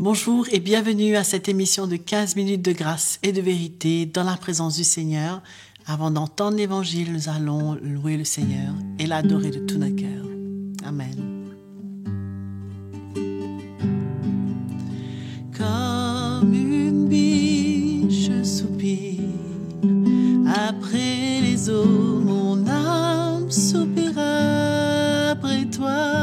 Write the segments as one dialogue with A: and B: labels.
A: Bonjour et bienvenue à cette émission de 15 minutes de grâce et de vérité dans la présence du Seigneur. Avant d'entendre l'évangile, nous allons louer le Seigneur et l'adorer de tout notre cœur. Amen. Comme une biche soupire après les eaux, mon âme soupira après toi.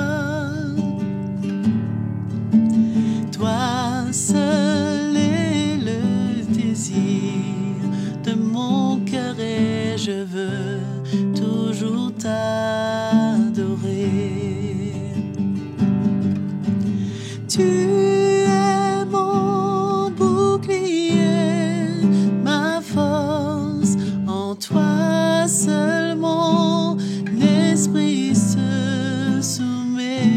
A: Toi seul est le désir de mon cœur et je veux toujours t'adorer. Tu es mon bouclier, ma force, en toi seul mon esprit se soumet.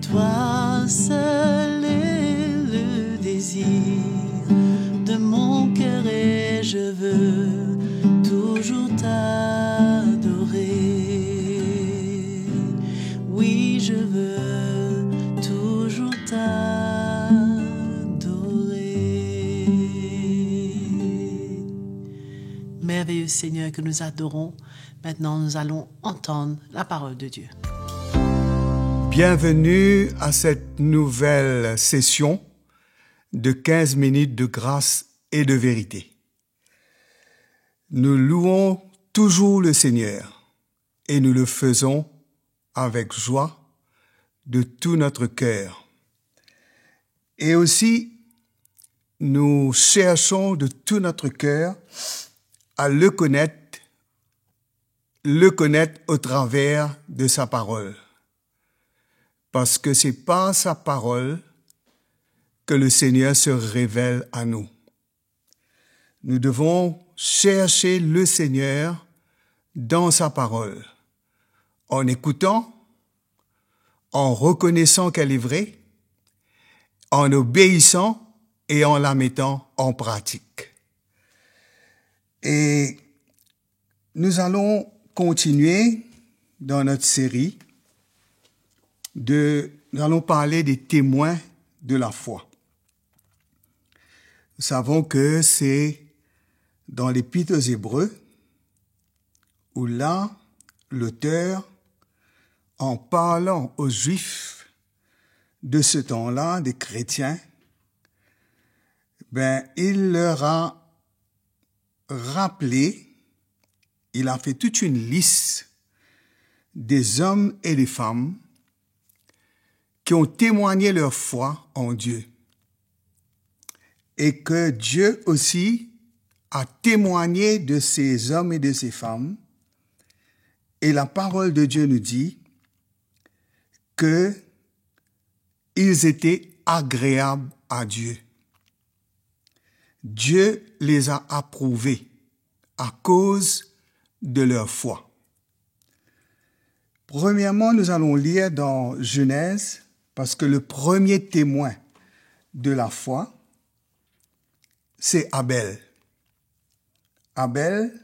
A: Toi seul est le désir de mon cœur et je veux toujours t'adorer. Oui, je veux toujours t'adorer. Merveilleux Seigneur que nous adorons, maintenant nous allons entendre la parole de Dieu.
B: Bienvenue à cette nouvelle session de 15 minutes de grâce et de vérité. Nous louons toujours le Seigneur et nous le faisons avec joie de tout notre cœur. Et aussi, nous cherchons de tout notre cœur à le connaître au travers de sa parole. Parce que c'est par sa parole que le Seigneur se révèle à nous. Nous devons chercher le Seigneur dans sa parole, en écoutant, en reconnaissant qu'elle est vraie, en obéissant et en la mettant en pratique. Et nous allons continuer dans notre série. Nous allons parler des témoins de la foi. Nous savons que c'est dans l'Épître aux Hébreux où là, l'auteur, en parlant aux Juifs de ce temps-là, des chrétiens, il leur a rappelé, il a fait toute une liste des hommes et des femmes qui ont témoigné leur foi en Dieu. Et que Dieu aussi a témoigné de ces hommes et de ces femmes. Et la parole de Dieu nous dit que ils étaient agréables à Dieu. Dieu les a approuvés à cause de leur foi. Premièrement, nous allons lire dans Genèse, parce que le premier témoin de la foi, c'est Abel. Abel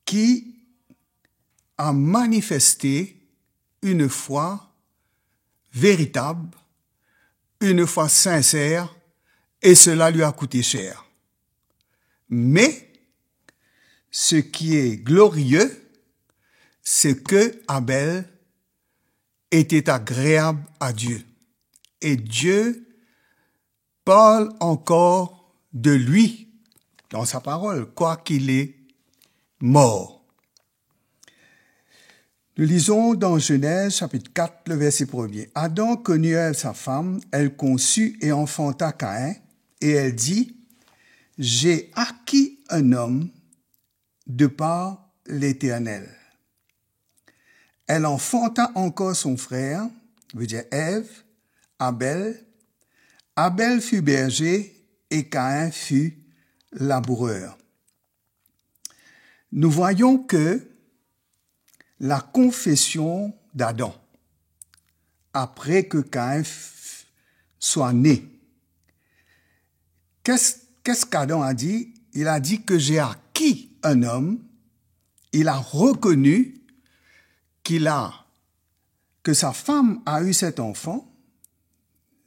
B: qui a manifesté une foi véritable, une foi sincère, et cela lui a coûté cher. Mais ce qui est glorieux, c'est que Abel était agréable à Dieu. Et Dieu parle encore de lui dans sa parole, quoiqu'il est mort. Nous lisons dans Genèse chapitre 4, le verset 1er. Adam connut Ève sa femme, elle conçut et enfanta Caïn, et elle dit, « J'ai acquis un homme de par l'Éternel. » Elle enfanta encore son frère, veut dire Ève, Abel. Abel fut berger et Caïn fut laboureur. Nous voyons que la confession d'Adam, après que Caïn soit né, qu'est-ce qu'Adam a dit? Il a dit que j'ai acquis un homme, il a reconnu qu'il a que sa femme a eu cet enfant,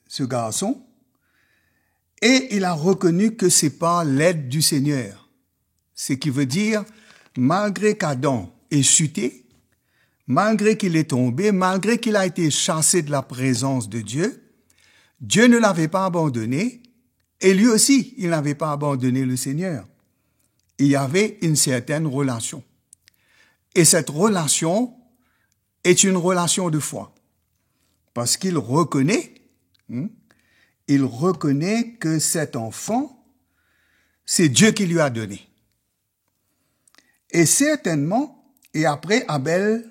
B: ce garçon, et il a reconnu que c'est pas l'aide du Seigneur. Ce qui veut dire, malgré qu'Adam ait chuté, malgré qu'il est tombé, malgré qu'il a été chassé de la présence de Dieu, Dieu ne l'avait pas abandonné, et lui aussi, il n'avait pas abandonné le Seigneur. Il y avait une certaine relation. Et cette relation est une relation de foi. Parce qu'il reconnaît, que cet enfant, c'est Dieu qui lui a donné. Et certainement, et après, Abel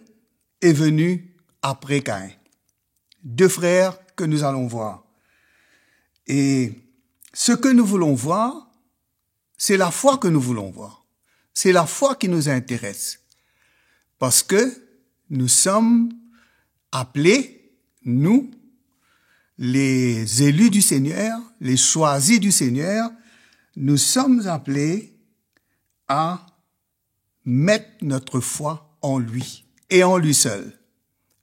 B: est venu après Caïn. Deux frères que nous allons voir. Et ce que nous voulons voir, c'est la foi que nous voulons voir. C'est la foi qui nous intéresse. Parce que nous sommes appelés, nous, les élus du Seigneur, les choisis du Seigneur, nous sommes appelés à mettre notre foi en lui et en lui seul.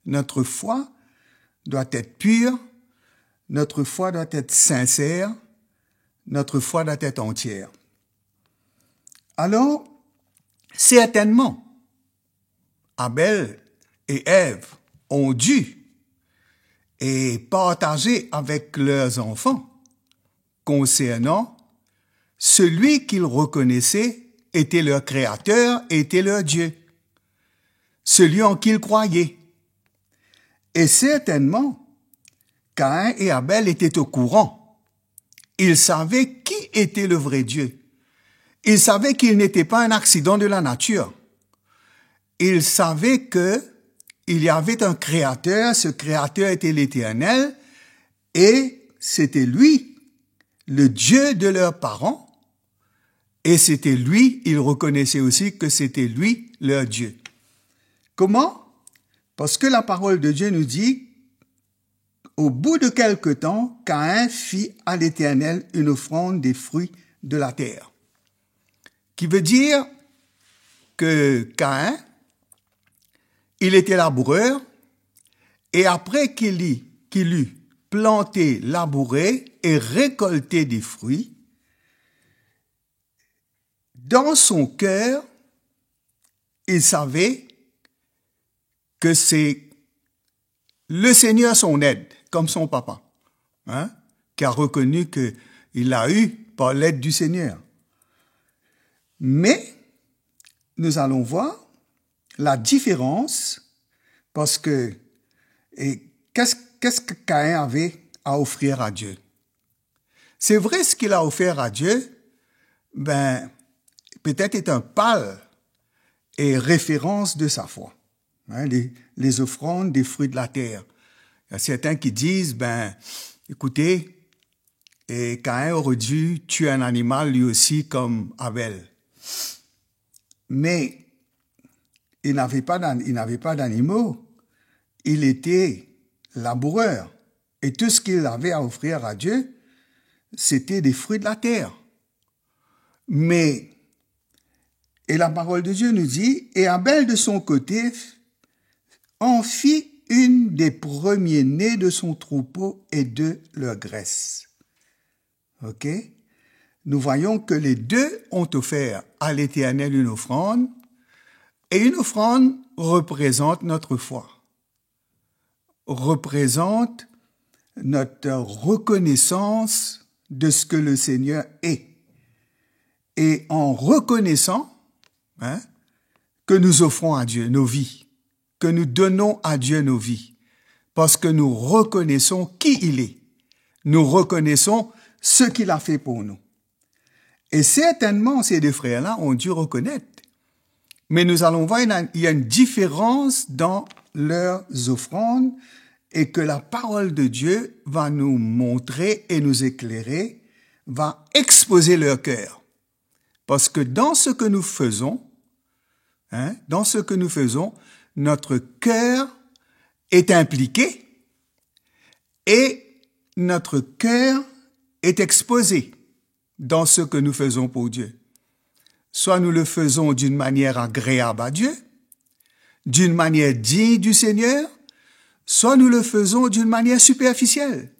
B: Notre foi doit être pure, notre foi doit être sincère, notre foi doit être entière. Alors, certainement, Abel et Ève ont dû et partager avec leurs enfants concernant celui qu'ils reconnaissaient était leur créateur, était leur Dieu, celui en qui ils croyaient. Et certainement, Caïn et Abel étaient au courant. Ils savaient qui était le vrai Dieu. Ils savaient qu'il n'était pas un accident de la nature. Ils savaient que il y avait un créateur, ce créateur était l'Éternel, et c'était lui, le Dieu de leurs parents, et c'était lui, ils reconnaissaient aussi que c'était lui, leur Dieu. Comment? Parce que la parole de Dieu nous dit, au bout de quelque temps, Caïn fit à l'Éternel une offrande des fruits de la terre. Qui veut dire que Caïn, il était laboureur, et après qu'il eut planté, labouré et récolté des fruits, dans son cœur, il savait que c'est le Seigneur son aide, comme son papa, qui a reconnu qu'il l'a eu par l'aide du Seigneur. Mais nous allons voir la différence, parce que qu'est-ce que Caïn avait à offrir à Dieu? C'est vrai, ce qu'il a offert à Dieu, peut-être est un pâle et référence de sa foi. Les offrandes des fruits de la terre. Il y a certains qui disent, écoutez, et Caïn aurait dû tuer un animal lui aussi comme Abel. Mais il n'avait pas d'animaux. Il était laboureur. Et tout ce qu'il avait à offrir à Dieu, c'était des fruits de la terre. Et la parole de Dieu nous dit, et Abel de son côté en fit une des premiers-nés de son troupeau et de leur graisse. Ok? Nous voyons que les deux ont offert à l'Éternel une offrande, et une offrande représente notre foi, représente notre reconnaissance de ce que le Seigneur est. Et en reconnaissant que nous offrons à Dieu nos vies, que nous donnons à Dieu nos vies, parce que nous reconnaissons qui il est, nous reconnaissons ce qu'il a fait pour nous. Et certainement, ces deux frères-là ont dû reconnaître. Mais nous allons voir, il y a une différence dans leurs offrandes et que la parole de Dieu va nous montrer et nous éclairer, va exposer leur cœur. Parce que dans ce que nous faisons, notre cœur est impliqué et notre cœur est exposé dans ce que nous faisons pour Dieu. Soit nous le faisons d'une manière agréable à Dieu, d'une manière digne du Seigneur, soit nous le faisons d'une manière superficielle.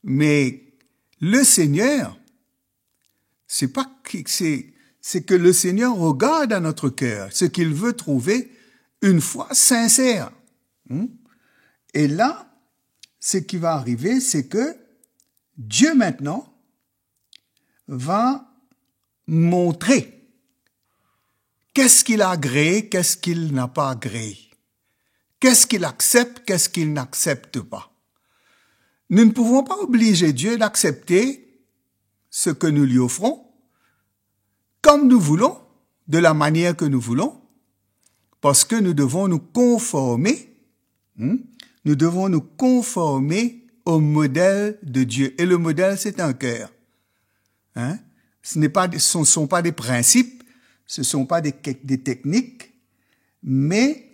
B: Mais le Seigneur, c'est que le Seigneur regarde à notre cœur, ce qu'il veut trouver une foi sincère. Et là, ce qui va arriver, c'est que Dieu maintenant va montrer qu'est-ce qu'il a agréé, qu'est-ce qu'il n'a pas agréé. Qu'est-ce qu'il accepte, qu'est-ce qu'il n'accepte pas. Nous ne pouvons pas obliger Dieu d'accepter ce que nous lui offrons comme nous voulons, de la manière que nous voulons, parce que nous devons nous conformer, nous devons nous conformer au modèle de Dieu. Et le modèle, c'est un cœur. Ce ne sont pas des principes, ce ne sont pas des techniques, mais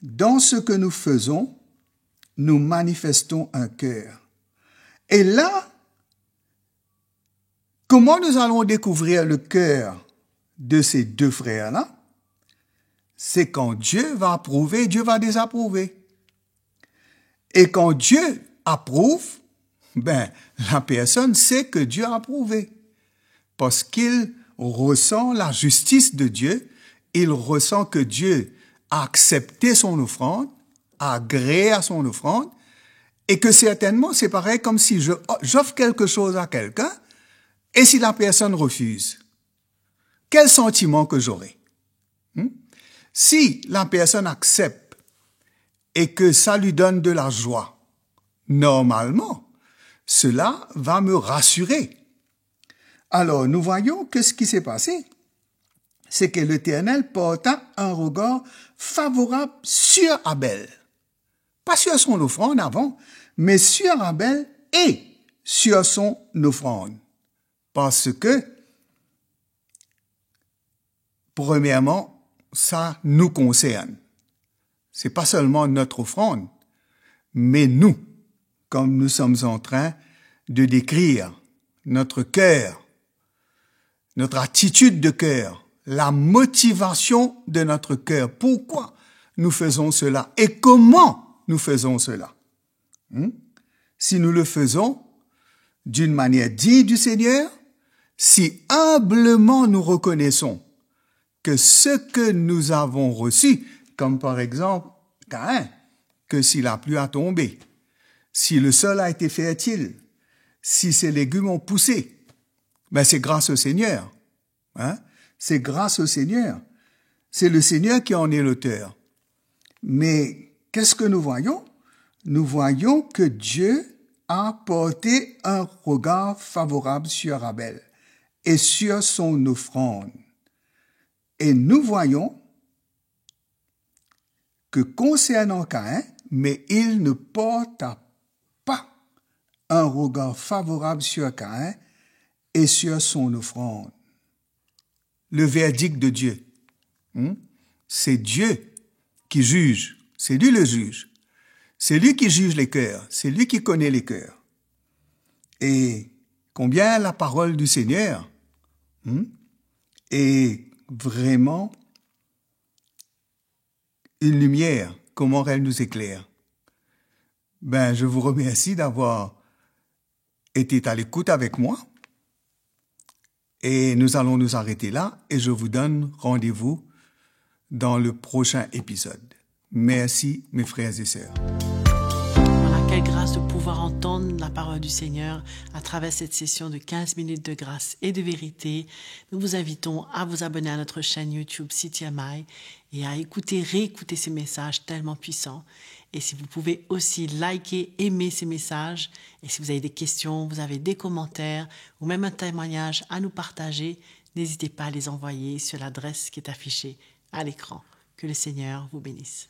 B: dans ce que nous faisons, nous manifestons un cœur. Et là, comment nous allons découvrir le cœur de ces deux frères-là? C'est quand Dieu va approuver, Dieu va désapprouver. Et quand Dieu approuve, la personne sait que Dieu a approuvé. Parce qu'il ressent la justice de Dieu, il ressent que Dieu a accepté son offrande, a agréé à son offrande, et que certainement c'est pareil comme si j'offre quelque chose à quelqu'un, et si la personne refuse, quel sentiment que j'aurai? Si la personne accepte et que ça lui donne de la joie, normalement, cela va me rassurer. Alors, nous voyons que ce qui s'est passé, c'est que l'Éternel porta un regard favorable sur Abel. Pas sur son offrande avant, mais sur Abel et sur son offrande. Parce que, premièrement, ça nous concerne. C'est pas seulement notre offrande, mais nous, comme nous sommes en train de décrire notre cœur, notre attitude de cœur, la motivation de notre cœur. Pourquoi nous faisons cela et comment nous faisons cela? Si nous le faisons d'une manière digne du Seigneur, si humblement nous reconnaissons que ce que nous avons reçu, comme par exemple Caïn, que si la pluie a tombé, si le sol a été fertile, si ces légumes ont poussé, c'est grâce au Seigneur. C'est grâce au Seigneur. C'est le Seigneur qui en est l'auteur. Mais qu'est-ce que nous voyons? Nous voyons que Dieu a porté un regard favorable sur Abel et sur son offrande. Et nous voyons que concernant Caïn, mais il ne porta pas un regard favorable sur Caïn et sur son offrande. Le verdict de Dieu, c'est Dieu qui juge, c'est lui le juge. C'est lui qui juge les cœurs, c'est lui qui connaît les cœurs. Et combien la parole du Seigneur est vraiment une lumière, comment elle nous éclaire. Je vous remercie d'avoir été à l'écoute avec moi. Et nous allons nous arrêter là et je vous donne rendez-vous dans le prochain épisode. Merci, mes frères et sœurs.
A: Voilà, quelle grâce de pouvoir entendre la parole du Seigneur à travers cette session de 15 minutes de grâce et de vérité. Nous vous invitons à vous abonner à notre chaîne YouTube CTMI et à réécouter ces messages tellement puissants. Et si vous pouvez aussi liker, aimer ces messages, et si vous avez des questions, vous avez des commentaires ou même un témoignage à nous partager, n'hésitez pas à les envoyer sur l'adresse qui est affichée à l'écran. Que le Seigneur vous bénisse.